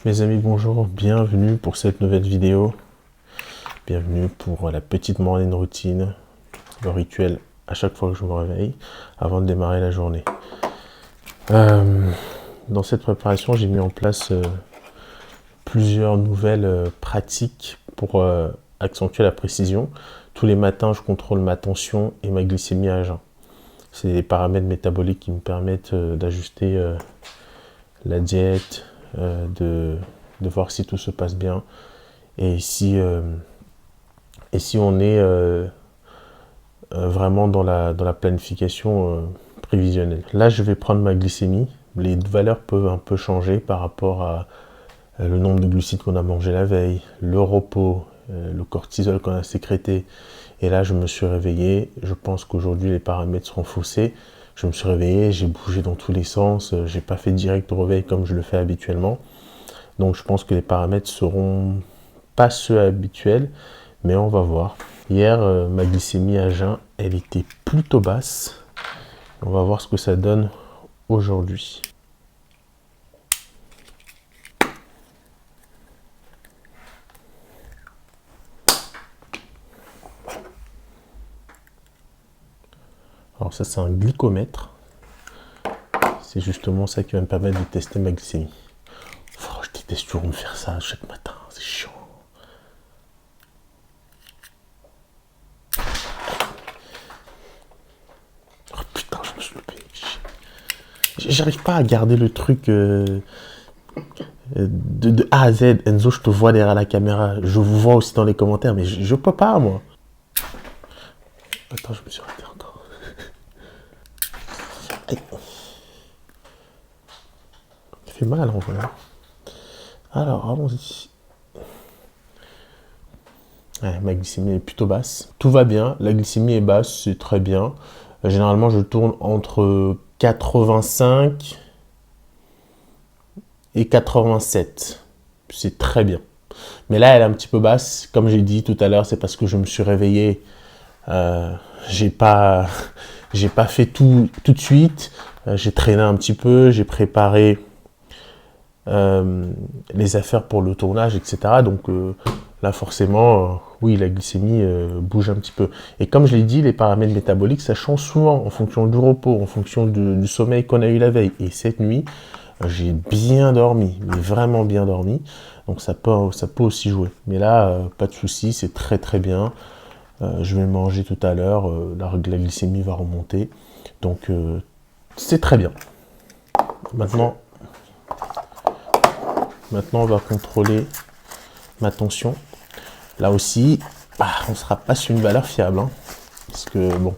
Mes amis, bonjour, bienvenue pour cette nouvelle vidéo. Bienvenue pour la petite morning routine, le rituel à chaque fois que je me réveille avant de démarrer la journée. Dans cette préparation, j'ai mis en place plusieurs nouvelles pratiques pour accentuer la précision. Tous les matins, je contrôle ma tension et ma glycémie à jeun. C'est des paramètres métaboliques qui me permettent d'ajuster la diète, de voir si tout se passe bien et si on est vraiment dans la planification prévisionnelle. Là, je vais prendre ma glycémie. Les valeurs peuvent un peu changer par rapport à le nombre de glucides qu'on a mangé la veille, le repos, le cortisol qu'on a sécrété. Et là, je me suis réveillé. Je pense qu'aujourd'hui, les paramètres seront faussés. Je me suis réveillé, j'ai bougé dans tous les sens. J'ai pas fait direct au réveil comme je le fais habituellement. Donc, je pense que les paramètres seront pas ceux habituels, mais on va voir. Hier, ma glycémie à jeun, elle était plutôt basse. On va voir ce que ça donne aujourd'hui. Alors ça, c'est un glycomètre. C'est justement ça qui va me permettre de tester ma glycémie. Oh, je déteste toujours me faire ça chaque matin, c'est chiant. Oh putain, je me suis loupé. J'arrive pas à garder le truc de A à Z. Enzo, je te vois derrière la caméra. Je vous vois aussi dans les commentaires, mais je peux pas, moi. Attends, je me suis raté encore. Aïe. Ça fait mal en vrai. Alors, allons-y. Ouais, ma glycémie est plutôt basse. Tout va bien, la glycémie est basse, c'est très bien. Généralement, je tourne entre 85 et 87. C'est très bien. Mais là, elle est un petit peu basse. Comme j'ai dit tout à l'heure, c'est parce que je me suis réveillé. J'ai pas fait tout de suite. J'ai traîné un petit peu, j'ai préparé les affaires pour le tournage, etc. Donc là, forcément, oui, la glycémie bouge un petit peu. Et comme je l'ai dit, les paramètres métaboliques, ça change souvent en fonction du repos, en fonction du sommeil qu'on a eu la veille. Et cette nuit, j'ai bien dormi, mais vraiment bien dormi. Donc ça peut aussi jouer. Mais là, pas de souci, c'est très très bien. Je vais manger tout à l'heure, la glycémie va remonter. Donc c'est très bien. Maintenant, on va contrôler ma tension. Là aussi, on ne sera pas sur une valeur fiable. Hein, parce que, bon,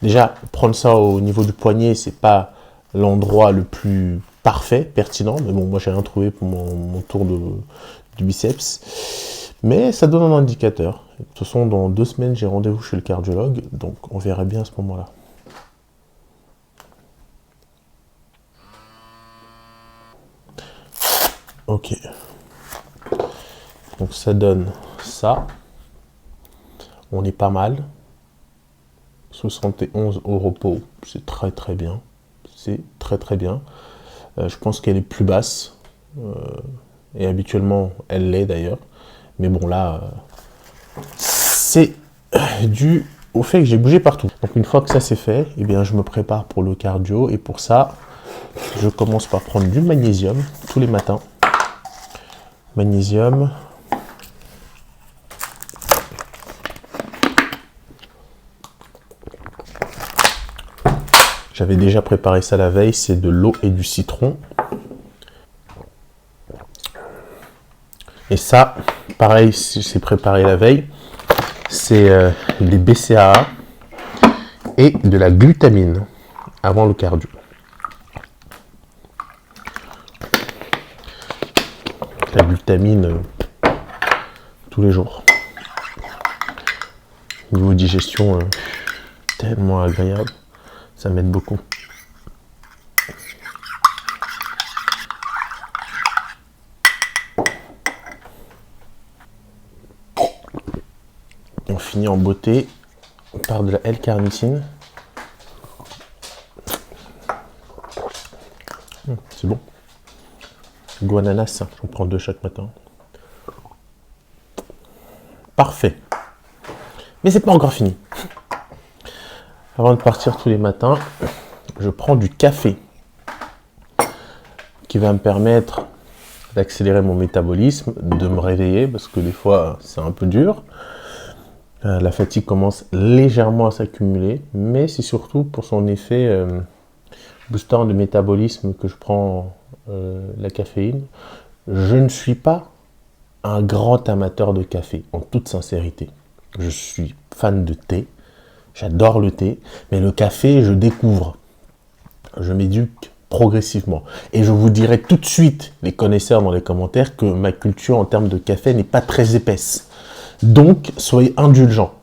déjà, prendre ça au niveau du poignet, c'est pas l'endroit le plus parfait, pertinent. Mais bon, moi, j'ai rien trouvé pour mon tour du biceps. Mais ça donne un indicateur. De toute façon, dans 2 semaines, j'ai rendez-vous chez le cardiologue. Donc, on verra bien à ce moment-là. Ok. Donc, ça donne ça. On est pas mal. 71 au repos, c'est très très bien. C'est très très bien. Je pense qu'elle est plus basse. Et habituellement, elle l'est d'ailleurs. Mais bon, là, c'est dû au fait que j'ai bougé partout. Donc une fois que ça c'est fait, eh bien, je me prépare pour le cardio. Et pour ça, je commence par prendre du magnésium tous les matins. Magnésium. J'avais déjà préparé ça la veille, c'est de l'eau et du citron. Et ça, pareil, c'est préparé la veille, c'est des BCAA et de la glutamine avant le cardio. La glutamine tous les jours. Niveau digestion, tellement agréable, ça m'aide beaucoup. On finit en beauté par de la L-carnitine. C'est bon. mango ananas. J'en prends 2 chaque matin. Parfait. Mais c'est pas encore fini. Avant de partir tous les matins, je prends du café qui va me permettre d'accélérer mon métabolisme, de me réveiller parce que des fois c'est un peu dur. La fatigue commence légèrement à s'accumuler, mais c'est surtout pour son effet boostant de métabolisme que je prends la caféine. Je ne suis pas un grand amateur de café, en toute sincérité. Je suis fan de thé, j'adore le thé, mais le café, je découvre. Je m'éduque progressivement. Et je vous dirai tout de suite, les connaisseurs dans les commentaires, que ma culture en termes de café n'est pas très épaisse. Donc, soyez indulgents.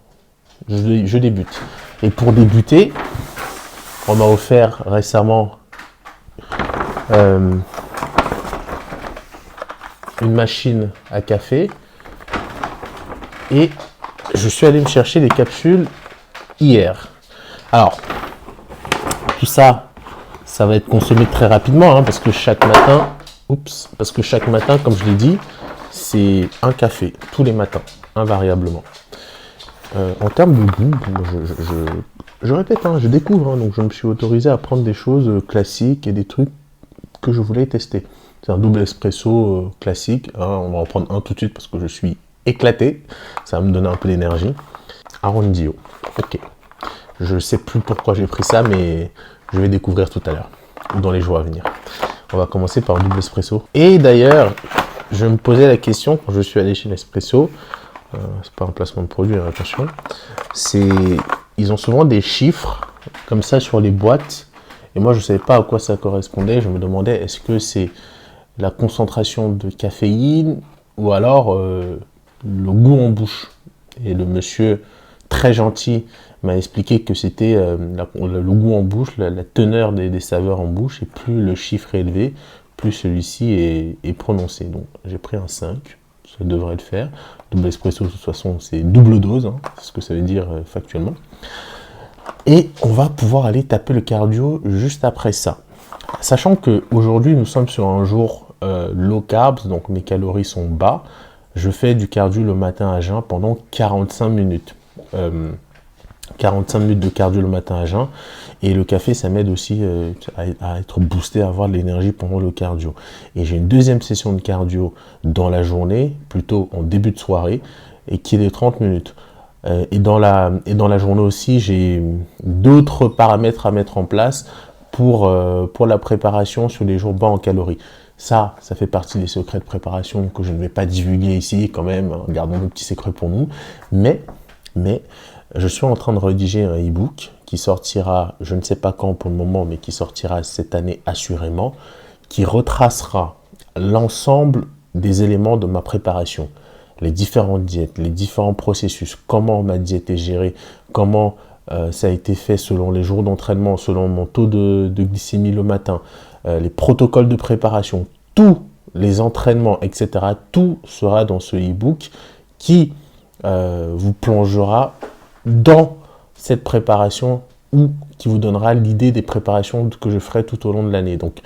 Je débute. Et pour débuter, on m'a offert récemment une machine à café. Et je suis allé me chercher des capsules hier. Alors, tout ça, ça va être consommé très rapidement, hein, parce que chaque matin, comme je l'ai dit, c'est un café tous les matins, invariablement. En termes de goût, je répète, hein, je découvre, hein, donc je me suis autorisé à prendre des choses classiques et des trucs que je voulais tester. C'est un double espresso classique, hein, on va en prendre un tout de suite parce que je suis éclaté, ça va me donner un peu d'énergie. Arondio, ok. Je ne sais plus pourquoi j'ai pris ça, mais je vais découvrir tout à l'heure, ou dans les jours à venir. On va commencer par un double espresso. Et d'ailleurs, je me posais la question quand je suis allé chez Nespresso, c'est pas un placement de produit, hein, attention, ils ont souvent des chiffres comme ça sur les boîtes, et moi je ne savais pas à quoi ça correspondait. Je me demandais, est-ce que c'est la concentration de caféine, ou alors le goût en bouche. Et le monsieur très gentil m'a expliqué que c'était le goût en bouche, la teneur des saveurs en bouche, et plus le chiffre est élevé, plus celui-ci est prononcé. Donc j'ai pris un 5, ça devrait le faire. Double espresso, de toute façon, c'est double dose, hein, c'est ce que ça veut dire factuellement. Et on va pouvoir aller taper le cardio juste après ça. Sachant qu'aujourd'hui, nous sommes sur un jour low carbs, donc mes calories sont bas. Je fais du cardio le matin à jeun pendant 45 minutes. 45 minutes de cardio le matin à jeun, et le café ça m'aide aussi à être boosté, à avoir de l'énergie pendant le cardio. Et j'ai une deuxième session de cardio dans la journée, plutôt en début de soirée, et qui est de 30 minutes. Et dans la journée aussi, j'ai d'autres paramètres à mettre en place pour la préparation sur les jours bas en calories. Ça fait partie des secrets de préparation que je ne vais pas divulguer ici quand même, hein, gardons nos petits secrets pour nous, mais je suis en train de rédiger un e-book qui sortira, je ne sais pas quand pour le moment, mais qui sortira cette année assurément, qui retracera l'ensemble des éléments de ma préparation, les différentes diètes, les différents processus, comment ma diète est gérée, comment ça a été fait selon les jours d'entraînement, selon mon taux de glycémie le matin, les protocoles de préparation, tous les entraînements, etc. Tout sera dans ce e-book qui vous plongera dans cette préparation ou qui vous donnera l'idée des préparations que je ferai tout au long de l'année. Donc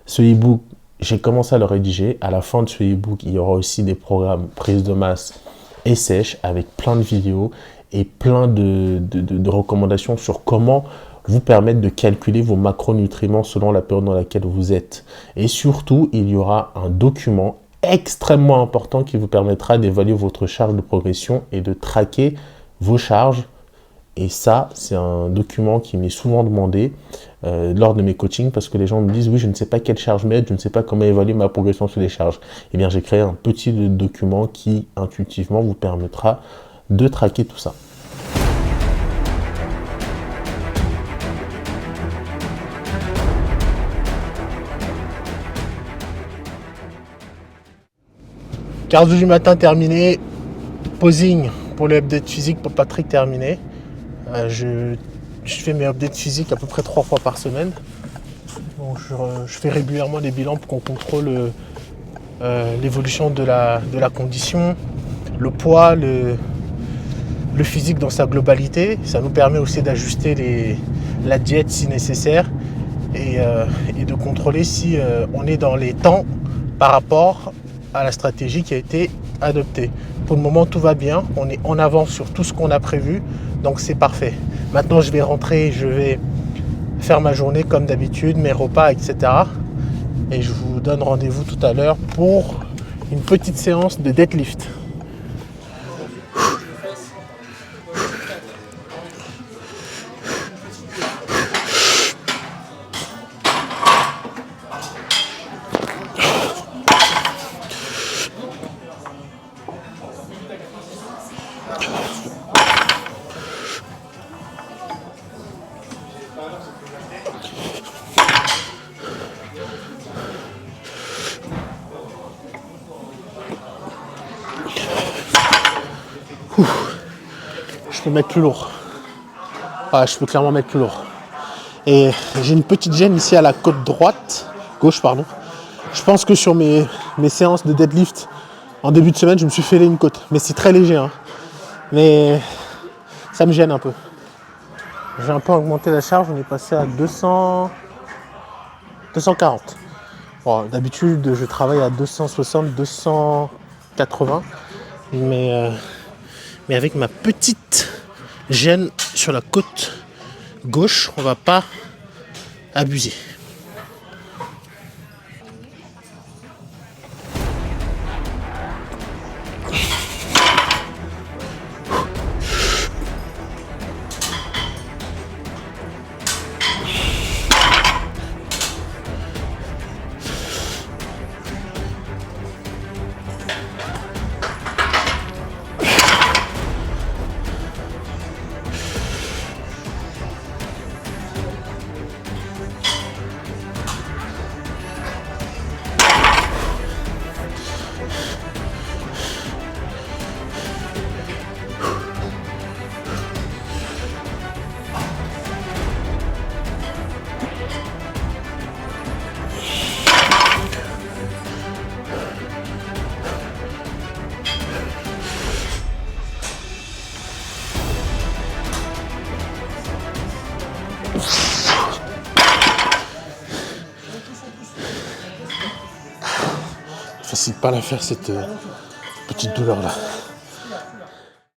ce e-book, j'ai commencé à le rédiger. À la fin de ce e-book, il y aura aussi des programmes prise de masse et sèche avec plein de vidéos et plein de recommandations sur comment vous permettre de calculer vos macronutriments selon la période dans laquelle vous êtes. Et surtout, il y aura un document extrêmement important qui vous permettra d'évaluer votre charge de progression et de traquer vos charges. Et ça, c'est un document qui m'est souvent demandé lors de mes coachings, parce que les gens me disent « Oui, je ne sais pas quelle charge mettre, je ne sais pas comment évaluer ma progression sur les charges. » Eh bien, j'ai créé un petit document qui, intuitivement, vous permettra de traquer tout ça. Cardio du matin terminé, posing pour le update physique pour Patrick terminé. Je fais mes updates physiques à peu près 3 fois par semaine. Donc je fais régulièrement des bilans pour qu'on contrôle l'évolution de la condition, le poids, le physique dans sa globalité. Ça nous permet aussi d'ajuster la diète si nécessaire et de contrôler si on est dans les temps par rapport à la stratégie qui a été adoptée. Pour le moment, tout va bien. On est en avance sur tout ce qu'on a prévu. Donc, c'est parfait. Maintenant, je vais rentrer. Je vais faire ma journée comme d'habitude, mes repas, etc. Et je vous donne rendez-vous tout à l'heure pour une petite séance de deadlift. Je peux mettre plus lourd. Ah, je peux clairement mettre plus lourd. Et j'ai une petite gêne ici à la côte gauche. Je pense que sur mes séances de deadlift en début de semaine, je me suis fêlé une côte. Mais c'est très léger. Hein. Mais ça me gêne un peu. J'ai un peu augmenté la charge. On est passé à 240. Bon, d'habitude, je travaille à 260, 280. Mais avec ma petite gêne sur la côte gauche, on va pas abuser. Facile pas la faire cette petite douleur là.